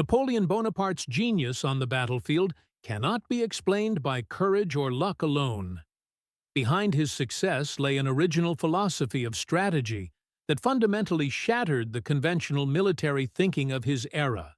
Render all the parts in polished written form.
Napoleon Bonaparte's genius on the battlefield cannot be explained by courage or luck alone. Behind his success lay an original philosophy of strategy that fundamentally shattered the conventional military thinking of his era.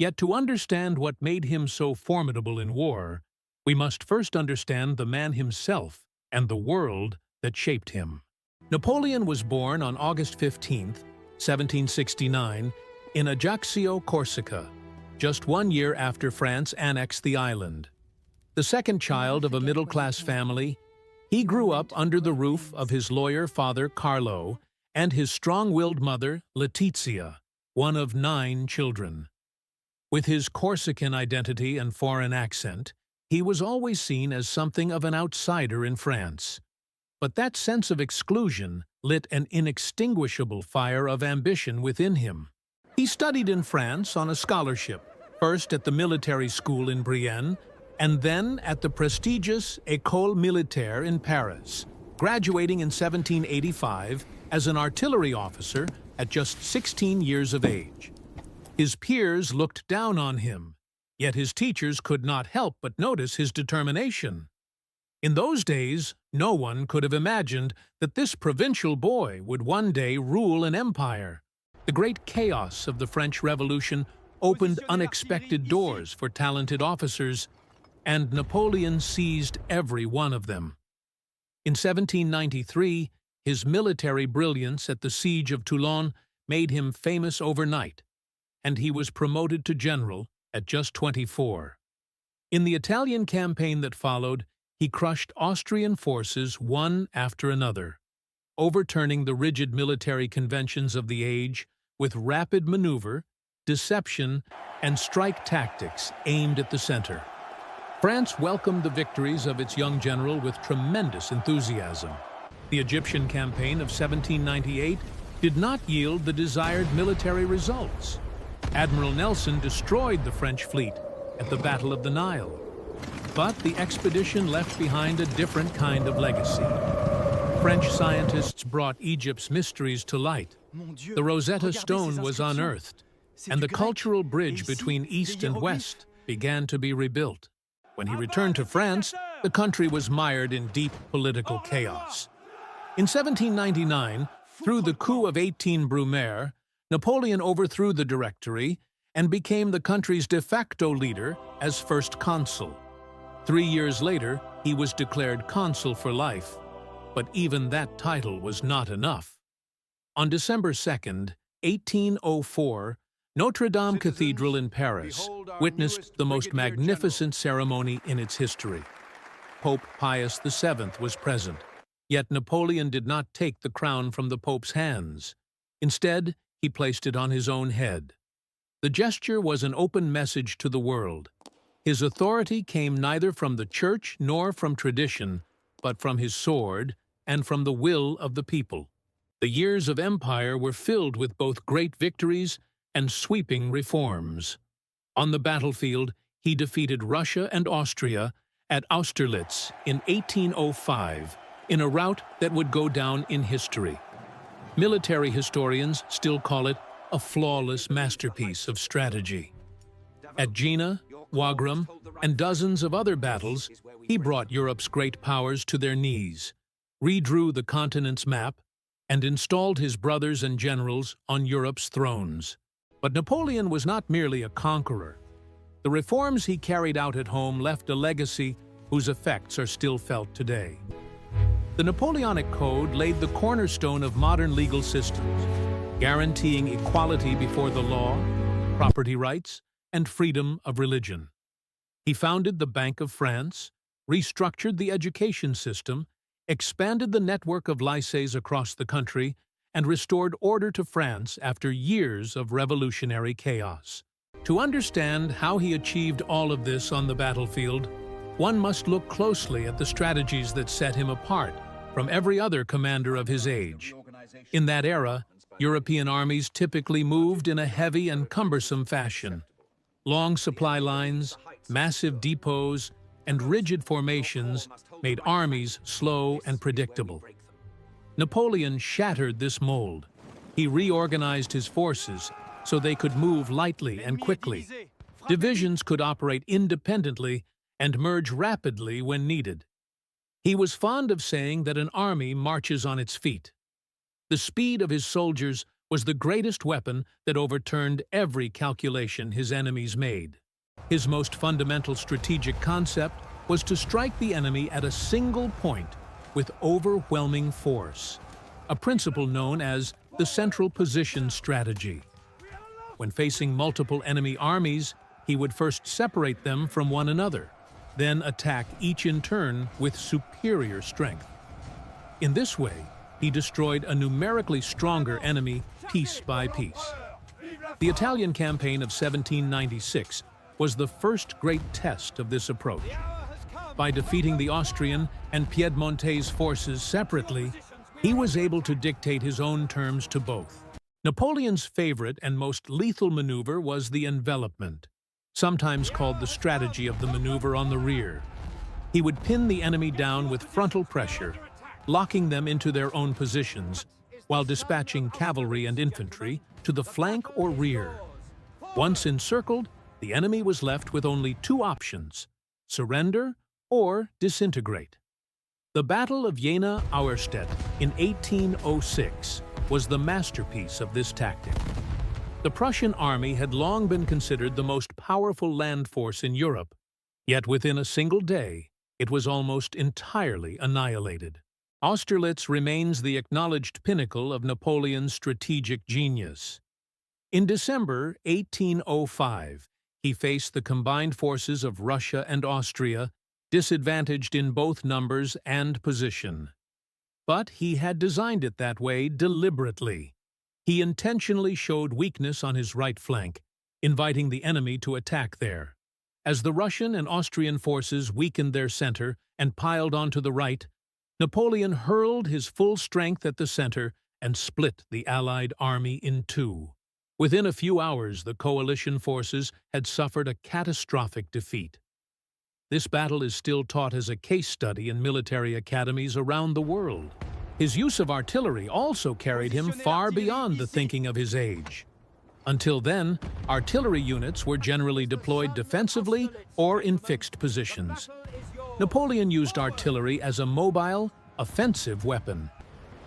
Yet to understand what made him so formidable in war, we must first understand the man himself and the world that shaped him. Napoleon was born on August 15, 1769, in Ajaccio, Corsica, just 1 year after France annexed the island. The second child of a middle-class family, he grew up under the roof of his lawyer father Carlo and his strong-willed mother Letizia, one of 9 children. With his Corsican identity and foreign accent, he was always seen as something of an outsider in France. But that sense of exclusion lit an inextinguishable fire of ambition within him. He studied in France on a scholarship, first at the military school in Brienne, and then at the prestigious École Militaire in Paris, graduating in 1785 as an artillery officer at just 16 years of age. His peers looked down on him, yet his teachers could not help but notice his determination. In those days, no one could have imagined that this provincial boy would one day rule an empire. The great chaos of the French Revolution opened unexpected doors for talented officers, and Napoleon seized every one of them. In 1793, his military brilliance at the Siege of Toulon made him famous overnight, and he was promoted to general at just 24. In the Italian campaign that followed, he crushed Austrian forces one after another, overturning the rigid military conventions of the age with rapid maneuver, deception, and strike tactics aimed at the center. France welcomed the victories of its young general with tremendous enthusiasm. The Egyptian campaign of 1798 did not yield the desired military results. Admiral Nelson destroyed the French fleet at the Battle of the Nile. But the expedition left behind a different kind of legacy. French scientists brought Egypt's mysteries to light. The Rosetta Stone was unearthed, and the cultural bridge between East and West began to be rebuilt. When he returned to France, the country was mired in deep political chaos. In 1799, through the coup of 18 Brumaire, Napoleon overthrew the Directory and became the country's de facto leader as First Consul. 3 years later, he was declared consul for life, but even that title was not enough. On December 2, 1804, Notre-Dame Cathedral in Paris witnessed the most magnificent ceremony in its history. Pope Pius VII was present, yet Napoleon did not take the crown from the Pope's hands. Instead, he placed it on his own head. The gesture was an open message to the world. His authority came neither from the church nor from tradition, but from his sword and from the will of the people. The years of empire were filled with both great victories and sweeping reforms. On the battlefield, he defeated Russia and Austria at Austerlitz in 1805 in a rout that would go down in history. Military historians still call it a flawless masterpiece of strategy. At Jena, Wagram, and dozens of other battles, he brought Europe's great powers to their knees, redrew the continent's map, and installed his brothers and generals on Europe's thrones. But Napoleon was not merely a conqueror. The reforms he carried out at home left a legacy whose effects are still felt today. The Napoleonic Code laid the cornerstone of modern legal systems, guaranteeing equality before the law, property rights, and freedom of religion. He founded the Bank of France, restructured the education system, expanded the network of lycées across the country, and restored order to France after years of revolutionary chaos. To understand how he achieved all of this on the battlefield, one must look closely at the strategies that set him apart from every other commander of his age. In that era, European armies typically moved in a heavy and cumbersome fashion. Long supply lines, massive depots, and rigid formations made armies slow and predictable. Napoleon shattered this mold. He reorganized his forces, so they could move lightly and quickly. Divisions could operate independently and merge rapidly when needed. He was fond of saying that an army marches on its feet. The speed of his soldiers was the greatest weapon that overturned every calculation his enemies made. His most fundamental strategic concept was to strike the enemy at a single point with overwhelming force, a principle known as the central position strategy. When facing multiple enemy armies, he would first separate them from one another, then attack each in turn with superior strength. In this way, he destroyed a numerically stronger enemy piece by piece. The Italian campaign of 1796 was the first great test of this approach. By defeating the Austrian and Piedmontese forces separately, he was able to dictate his own terms to both. Napoleon's favorite and most lethal maneuver was the envelopment, sometimes called the strategy of the maneuver on the rear. He would pin the enemy down with frontal pressure, locking them into their own positions, while dispatching cavalry and infantry to the flank or rear. Once encircled, the enemy was left with only two options: surrender or disintegrate. The Battle of Jena-Auerstedt in 1806 was the masterpiece of this tactic. The Prussian army had long been considered the most powerful land force in Europe, yet within a single day, it was almost entirely annihilated. Austerlitz remains the acknowledged pinnacle of Napoleon's strategic genius. In December 1805, he faced the combined forces of Russia and Austria, disadvantaged in both numbers and position. But he had designed it that way deliberately. He intentionally showed weakness on his right flank, inviting the enemy to attack there. As the Russian and Austrian forces weakened their center and piled onto the right, Napoleon hurled his full strength at the center and split the Allied army in two. Within a few hours, the coalition forces had suffered a catastrophic defeat. This battle is still taught as a case study in military academies around the world. His use of artillery also carried him far beyond the thinking of his age. Until then, artillery units were generally deployed defensively or in fixed positions. Napoleon used artillery as a mobile, offensive weapon.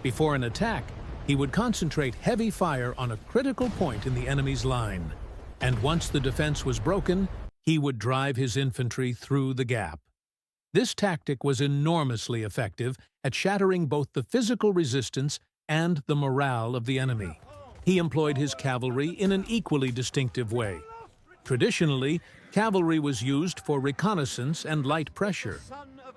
Before an attack, he would concentrate heavy fire on a critical point in the enemy's line, and once the defense was broken, he would drive his infantry through the gap. This tactic was enormously effective at shattering both the physical resistance and the morale of the enemy. He employed his cavalry in an equally distinctive way. Traditionally, cavalry was used for reconnaissance and light pressure.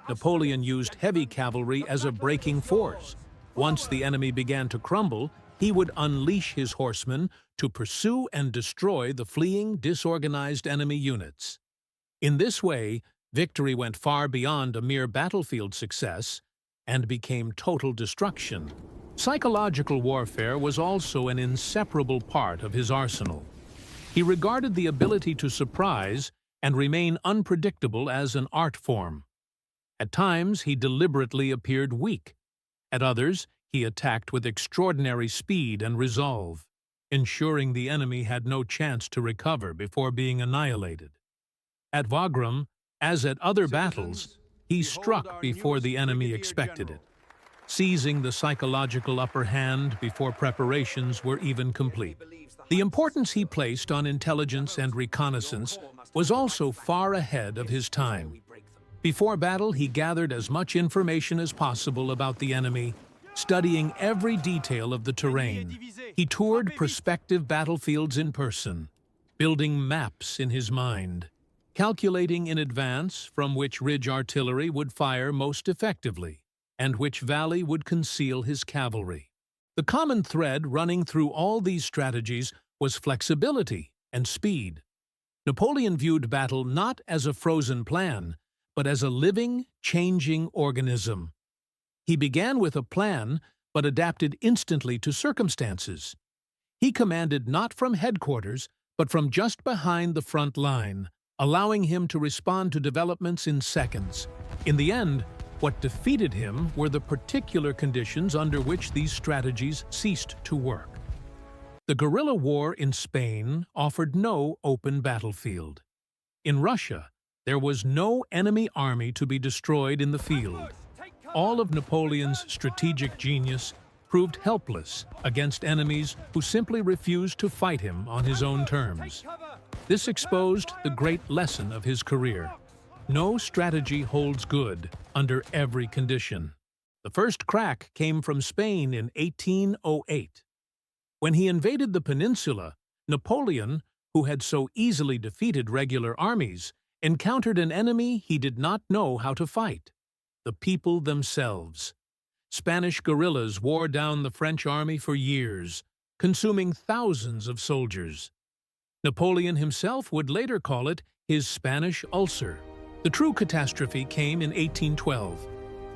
Napoleon used heavy cavalry as a braking force. Once the enemy began to crumble, he would unleash his horsemen to pursue and destroy the fleeing, disorganized enemy units. In this way, victory went far beyond a mere battlefield success and became total destruction. Psychological warfare was also an inseparable part of his arsenal. He regarded the ability to surprise and remain unpredictable as an art form. At times, he deliberately appeared weak. At others, he attacked with extraordinary speed and resolve, ensuring the enemy had no chance to recover before being annihilated. At Wagram, as at other battles, he struck before the enemy expected it, seizing the psychological upper hand before preparations were even complete. The importance he placed on intelligence and reconnaissance was also far ahead of his time. Before battle, he gathered as much information as possible about the enemy, studying every detail of the terrain. He toured prospective battlefields in person, building maps in his mind, calculating in advance from which ridge artillery would fire most effectively, and which valley would conceal his cavalry. The common thread running through all these strategies was flexibility and speed. Napoleon viewed battle not as a frozen plan, but as a living, changing organism. He began with a plan, but adapted instantly to circumstances. He commanded not from headquarters, but from just behind the front line, allowing him to respond to developments in seconds. In the end, what defeated him were the particular conditions under which these strategies ceased to work. The guerrilla war in Spain offered no open battlefield. In Russia, there was no enemy army to be destroyed in the field. All of Napoleon's strategic genius proved helpless against enemies who simply refused to fight him on his own terms. This exposed the great lesson of his career. No strategy holds good under every condition. The first crack came from Spain in 1808. When he invaded the peninsula, Napoleon, who had so easily defeated regular armies, encountered an enemy he did not know how to fight: the people themselves. Spanish guerrillas wore down the French army for years, consuming thousands of soldiers. Napoleon himself would later call it his Spanish ulcer. The true catastrophe came in 1812.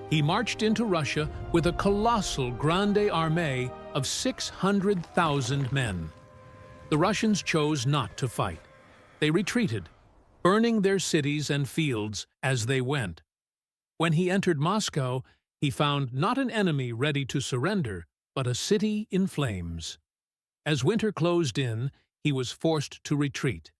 He marched into Russia with a colossal grande armée of 600,000 men. The Russians chose not to fight. They retreated, burning their cities and fields as they went. When he entered Moscow, he found not an enemy ready to surrender, but a city in flames. As winter closed in, he was forced to retreat,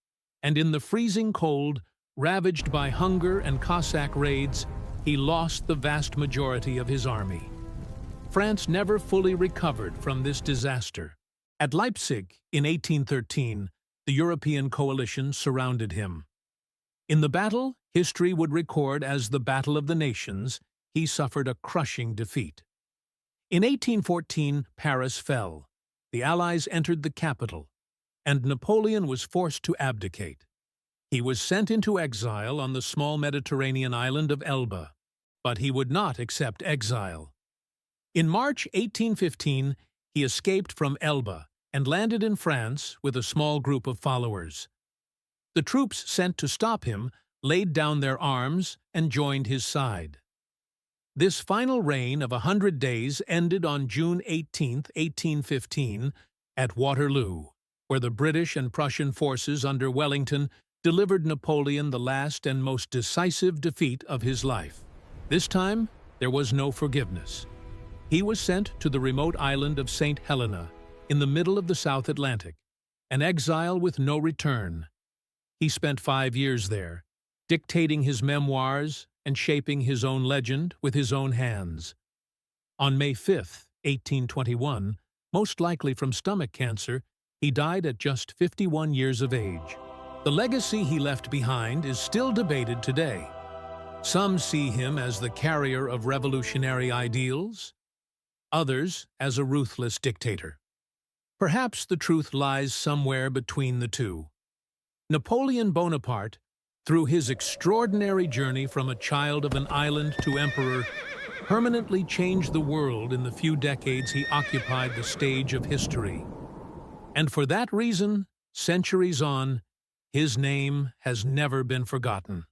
and in the freezing cold, ravaged by hunger and Cossack raids, he lost the vast majority of his army. France never fully recovered from this disaster. At Leipzig in 1813, the European coalition surrounded him. In the battle history would record as the Battle of the Nations, he suffered a crushing defeat. In 1814, Paris fell. The Allies entered the capital, and Napoleon was forced to abdicate. He was sent into exile on the small Mediterranean island of Elba, but he would not accept exile. In March 1815, he escaped from Elba and landed in France with a small group of followers. The troops sent to stop him laid down their arms and joined his side. This final reign of 100 days ended on June 18, 1815, at Waterloo, where the British and Prussian forces under Wellington delivered Napoleon the last and most decisive defeat of his life. This time, there was no forgiveness. He was sent to the remote island of St. Helena, in the middle of the South Atlantic, an exile with no return. He spent 5 years there, dictating his memoirs and shaping his own legend with his own hands. On May 5, 1821, most likely from stomach cancer, he died at just 51 years of age. The legacy he left behind is still debated today. Some see him as the carrier of revolutionary ideals, others as a ruthless dictator. Perhaps the truth lies somewhere between the two. Napoleon Bonaparte, through his extraordinary journey from a child of an island to emperor, permanently changed the world in the few decades he occupied the stage of history. And for that reason, centuries on, his name has never been forgotten.